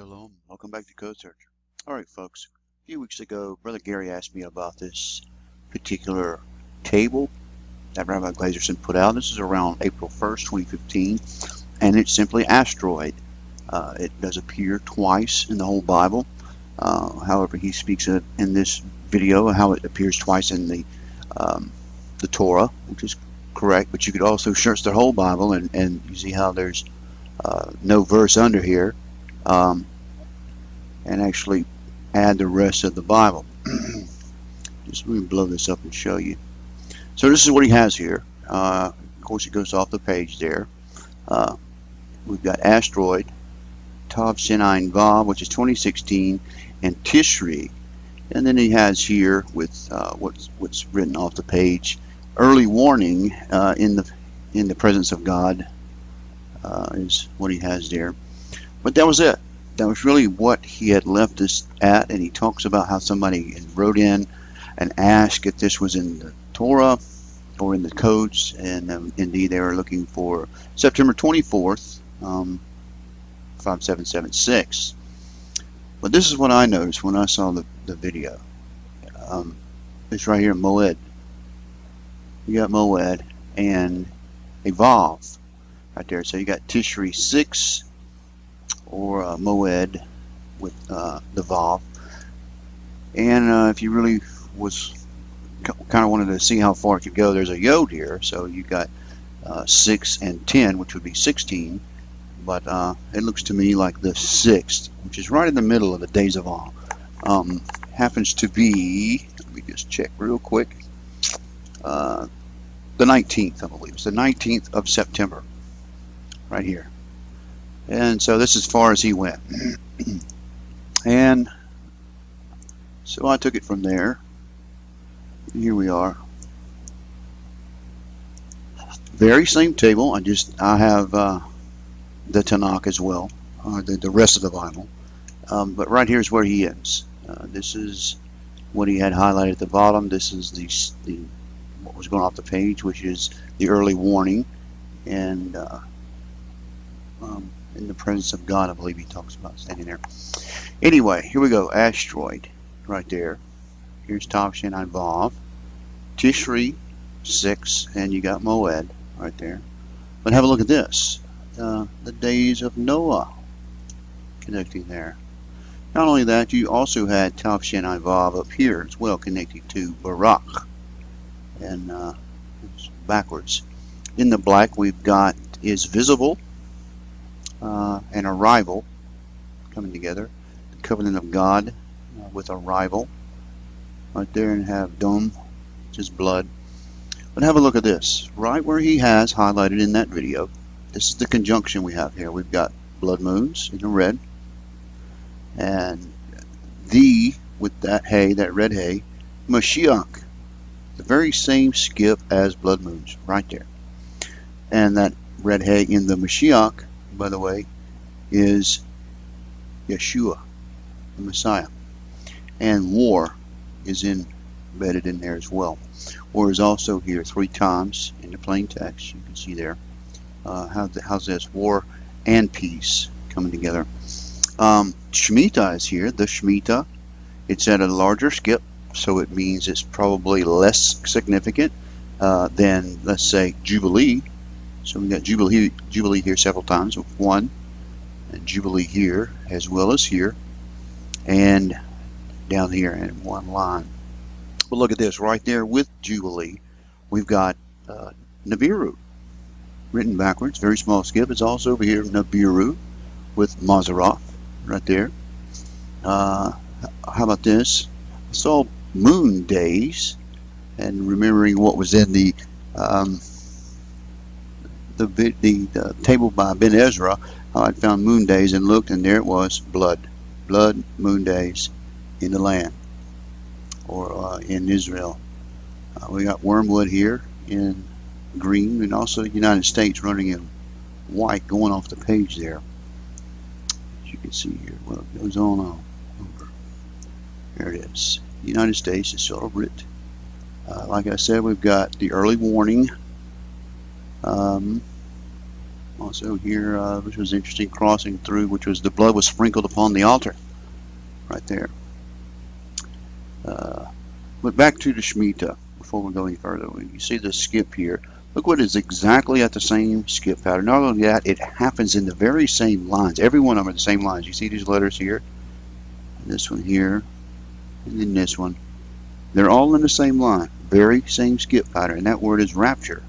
Shalom. Welcome back to Code Search. All right, folks. A few weeks ago, Brother Gary asked me about this particular table that Rabbi Glazerson put out. This is around April 1st, 2015, and it's simply asteroid. It does appear twice in the whole Bible. However, he speaks in this video how it appears twice in the Torah, which is correct. But you could also search the whole Bible, and you see how there's no verse under here. And actually add the rest of the Bible. Just let me blow this up and show you. So this is what he has here. Of course, it goes off the page there. We've got asteroid, Tav Shenayin Vav, which is 2016, and Tishri. And then he has here with what's written off the page, early warning in the presence of God is what he has there. But that was it. That was really what he had left us at, and he talks about how somebody wrote in and asked if this was in the Torah or in the codes, and indeed they were looking for September 24th, 5776. But this is what I noticed when I saw the video. It's right here, Moed. You got Moed and a Vav right there. So you got Tishri 6 or Moed with the Vav. And if you really was kind of wanted to see how far it could go, there's a Yod here. So you got 6 and 10, which would be 16. But it looks to me like the 6th, which is right in the middle of the days of awe. Happens to be, let me just check real quick, the 19th, I believe. It's the 19th of September, right here. And so this is as far as he went. And so I took it from there. Here we are. Very same table. I have the Tanakh as well, the rest of the Bible. But right here is where he ends. This is what he had highlighted at the bottom. This is the what was going off the page, which is the early warning, and in the presence of God, I believe he talks about standing there. Anyway, here we go. Asteroid, right there. Here's Tav Shenayin Vav, Tishri 6, and you got Moed right there. But have a look at this. The days of Noah connecting there. Not only that, you also had Tav Shenayin Vav up here as well, connecting to Barak. And it's backwards. In the black, we've got is visible. And arrival coming together, the covenant of God with arrival right there, and have dome, which is blood. But have a look at this right where he has highlighted in that video. This is the conjunction we have here. We've got blood moons in the red, and with that hay, that red hay, Mashiach, the very same skip as blood moons right there. And that red hay in the Mashiach, by the way, is Yeshua, the Messiah. And war is embedded in there as well. War is also here 3 times in the plain text. You can see there. How's this? War and peace coming together. Shemitah is here. The Shemitah. It's at a larger skip, so it means it's probably less significant than, let's say, Jubilee. So we got Jubilee here several times with 1, and Jubilee here as well as here, and down here in 1 line. But look at this right there with Jubilee. We've got Nibiru written backwards, very small skip. It's also over here Nibiru with Maseroth right there. How about this? I saw moon days, and remembering what was in the table by Ben Ezra, I found moon days and looked, and there it was, blood, moon days in the land, or in Israel. We got wormwood here in green, and also the United States running in white going off the page there. As you can see here, well, it goes on over. There it is. The United States is celebrate. Like I said, we've got the early warning. Also here, which was interesting, crossing through, which was the blood was sprinkled upon the altar, right there. But back to the Shemitah, before we go any further. You see the skip here. Look what is exactly at the same skip pattern. Not only that, it happens in the very same lines. Every one of them are the same lines. You see these letters here, this one here, and then this one. They're all in the same line. Very same skip pattern. And that word is rapture,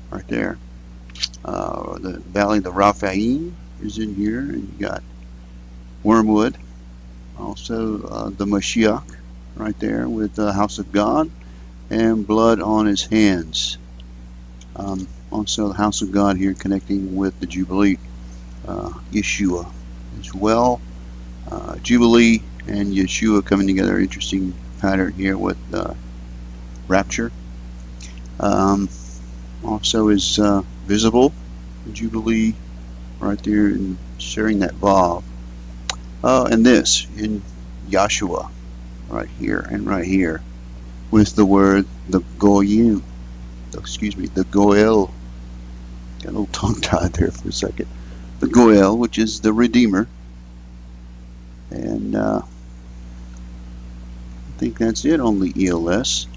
right there. The valley of the Raphaim is in here, and you got Wormwood. Also the Mashiach, right there with the house of God and blood on his hands. Also the house of God here connecting with the Jubilee, Yeshua as well. Jubilee and Yeshua coming together. Interesting pattern here with Rapture. Also is visible, Jubilee right there and sharing that Vav. And this in Yahshua right here and right here with the word the Goyim, the Goel. Got a little tongue tied there for a second. The Goel, which is the Redeemer. And I think that's it on the ELS.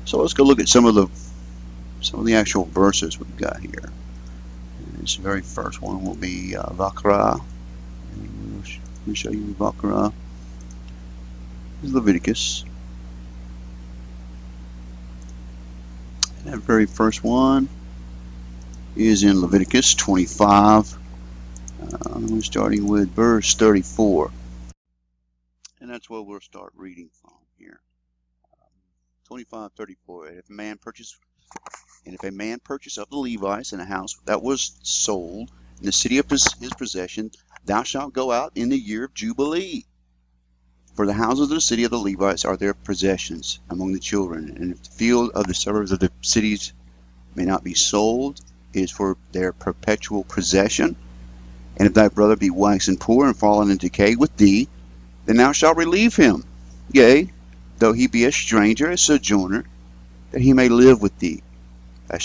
So let's go look at some of the actual verses we've got here. And this very first one will be Vakra. Let me show you Vakra. Leviticus. And that very first one is in Leviticus 25. We're starting with verse 34. And that's where we'll start reading from here. 25:34. And if a man purchase of the Levites in a house that was sold in the city of his possession, thou shalt go out in the year of Jubilee. For the houses of the city of the Levites are their possessions among the children, and if the field of the suburbs of the cities may not be sold, it is for their perpetual possession. And if thy brother be waxen poor and fallen into decay with thee, then thou shalt relieve him, yea, though he be a stranger, a sojourner, that he may live with thee. Thou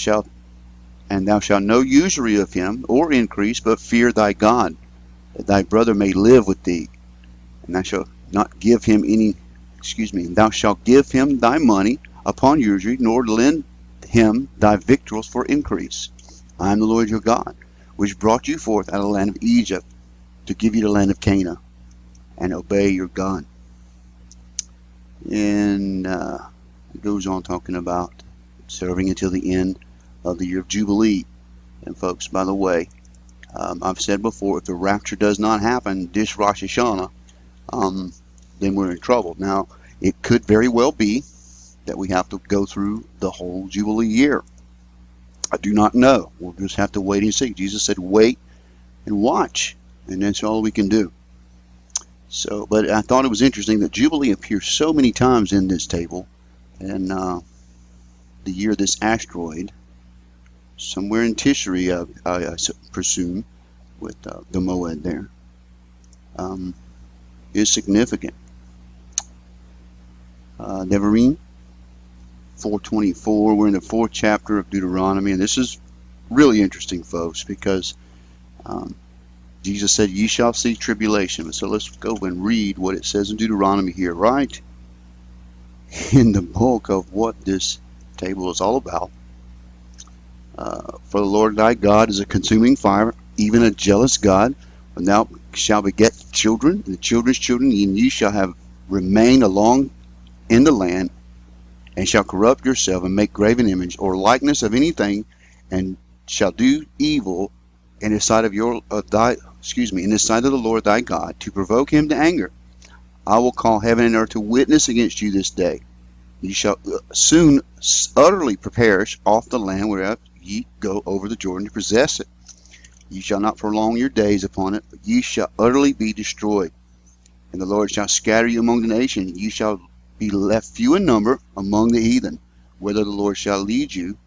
shalt no usury of him, or increase, but fear thy God, that thy brother may live with thee. And thou shalt not give him and thou shalt give him thy money upon usury, nor lend him thy victuals for increase. I am the Lord your God, which brought you forth out of the land of Egypt, to give you the land of Canaan, and obey your God. And it goes on talking about serving until the end of the year of Jubilee. And folks, by the way, I've said before, if the rapture does not happen this Rosh Hashanah, then we're in trouble. Now, it could very well be that we have to go through the whole Jubilee year. I do not know. We'll just have to wait and see. Jesus said, wait and watch, and that's all we can do. So, but I thought it was interesting that Jubilee appears so many times in this table, and the year of this asteroid, somewhere in Tishri, I presume, with the Moed there, is significant. Devarim 4:24. We're in the 4th chapter of Deuteronomy, and this is really interesting, folks, because Jesus said, ye shall see tribulation. So let's go and read what it says in Deuteronomy here, right in the bulk of what this table is all about. For the Lord thy God is a consuming fire, even a jealous God. When thou shalt beget children, and the children's children, and ye shall have remained along in the land, and shall corrupt yourself, and make graven image or likeness of anything, and shall do evil in the sight of in the sight of the Lord thy God, to provoke him to anger. I will call heaven and earth to witness against you this day. Ye shall soon utterly perish off the land whereof ye go over the Jordan to possess it. Ye shall not prolong your days upon it, but ye shall utterly be destroyed. And the Lord shall scatter you among the nations. Ye shall be left few in number among the heathen, whither the Lord shall lead you.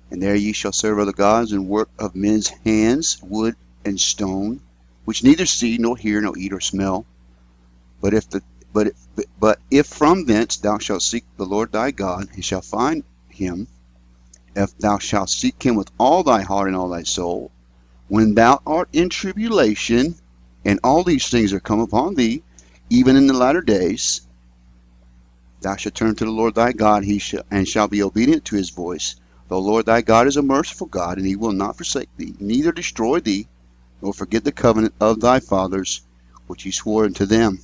And there ye shall serve other gods, and work of men's hands, wood and stone, which neither see, nor hear, nor eat, or smell. But if from thence thou shalt seek the Lord thy God, and shalt find him, if thou shalt seek him with all thy heart and all thy soul, when thou art in tribulation, and all these things are come upon thee, even in the latter days, thou shalt turn to the Lord thy God, and shall be obedient to his voice. The Lord thy God is a merciful God, and he will not forsake thee, neither destroy thee, nor forget the covenant of thy fathers, which he swore unto them.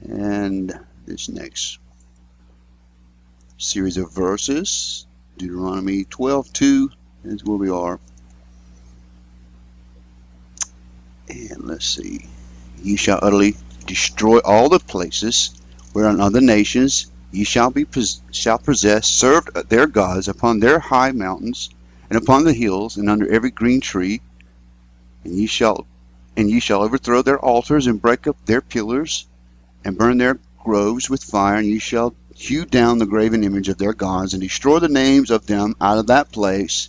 And this next series of verses, Deuteronomy 12:2 is where we are. And let's see. Ye shall utterly destroy all the places whereon other nations ye shall possess, served their gods upon their high mountains, and upon the hills, and under every green tree. And ye shall overthrow their altars, and break up their pillars, and burn their groves with fire. And ye shall hew down the graven image of their gods, and destroy the names of them out of that place.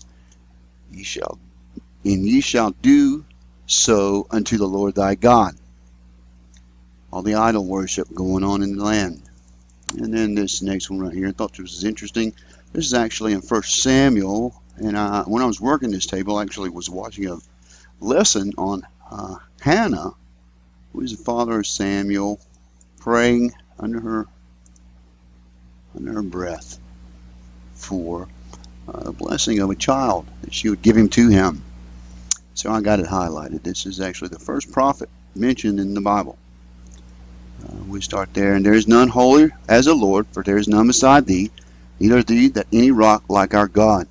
Ye shall do so unto the Lord thy God. All the idol worship going on in the land. And then this next one right here, I thought this was interesting. This is actually in 1 Samuel, and when I was working this table, I actually was watching a lesson on Hannah, who is the father of Samuel, praying under her breath for the blessing of a child, that she would give him to him. So I got it highlighted. This is actually the first prophet mentioned in the Bible. We start there. And there is none holy as the Lord, for there is none beside thee, neither thee that any rock like our God.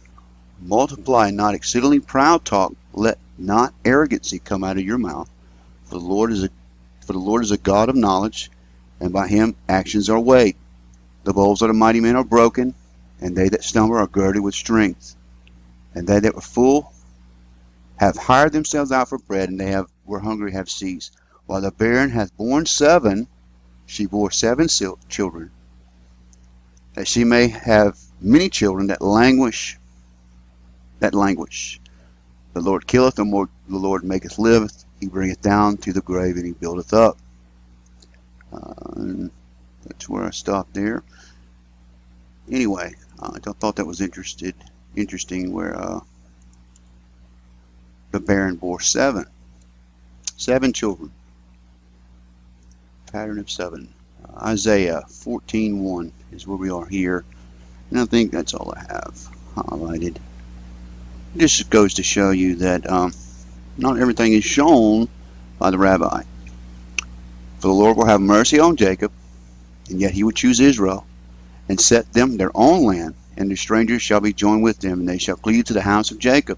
Multiply not exceedingly proud talk, let not arrogancy come out of your mouth. For the Lord is a God of knowledge, and by him actions are weighed. The bowls of the mighty men are broken, and they that stumble are girded with strength. And they that were full have hired themselves out for bread, and they were hungry have ceased. While the barren hath borne 7, she bore 7 children, that she may have many children that languish. The Lord killeth, the Lord maketh live. He bringeth down to the grave, and he buildeth up. And that's where I stopped there. Anyway, I thought that was interesting where the barren bore 7 children. Pattern of 7. Isaiah 14:1 is where we are here, and I think that's all I have highlighted. This just goes to show you that not everything is shown by the rabbi. For the Lord will have mercy on Jacob, and yet he will choose Israel, and set them their own land, and the strangers shall be joined with them, and they shall cleave to the house of Jacob,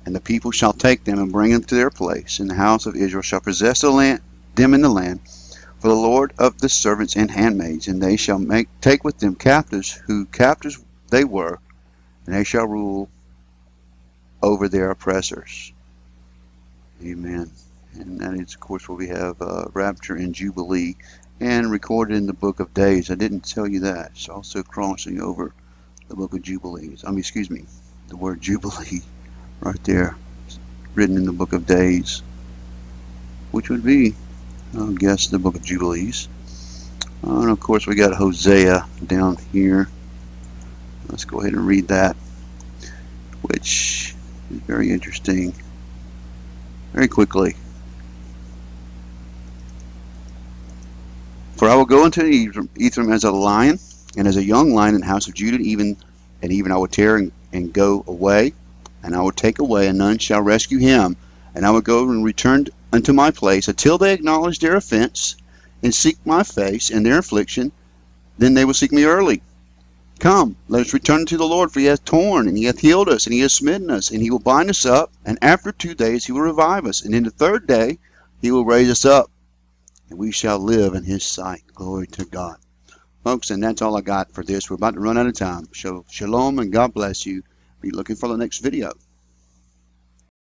and the people shall take them and bring them to their place, and the house of Israel shall possess them in the land. For the Lord of the servants and handmaids, and they shall take with them captives, who captives they were, and they shall rule over their oppressors. Amen. And that is, of course, where we have Rapture and Jubilee, and recorded in the book of Days. I didn't tell you that. It's also crossing over the book of Jubilees. The word Jubilee right there, written in the book of Days, which would be, I guess, the book of Jubilees. And of course we got Hosea down here. Let's go ahead and read that, which is very interesting. Very quickly. For I will go into Ephraim as a lion, and as a young lion in the house of Judah, even I will tear and go away, and I will take away, and none shall rescue him. And I will go and return unto my place, until they acknowledge their offense, and seek my face and their affliction. Then they will seek me early. Come, let us return to the Lord, for he hath torn, and he hath healed us, and he hath smitten us, and he will bind us up, and after 2 days he will revive us, and in the 3rd day he will raise us up, and we shall live in his sight. Glory to God. Folks, and that's all I got for this. We're about to run out of time. So, shalom, and God bless you. Be looking for the next video.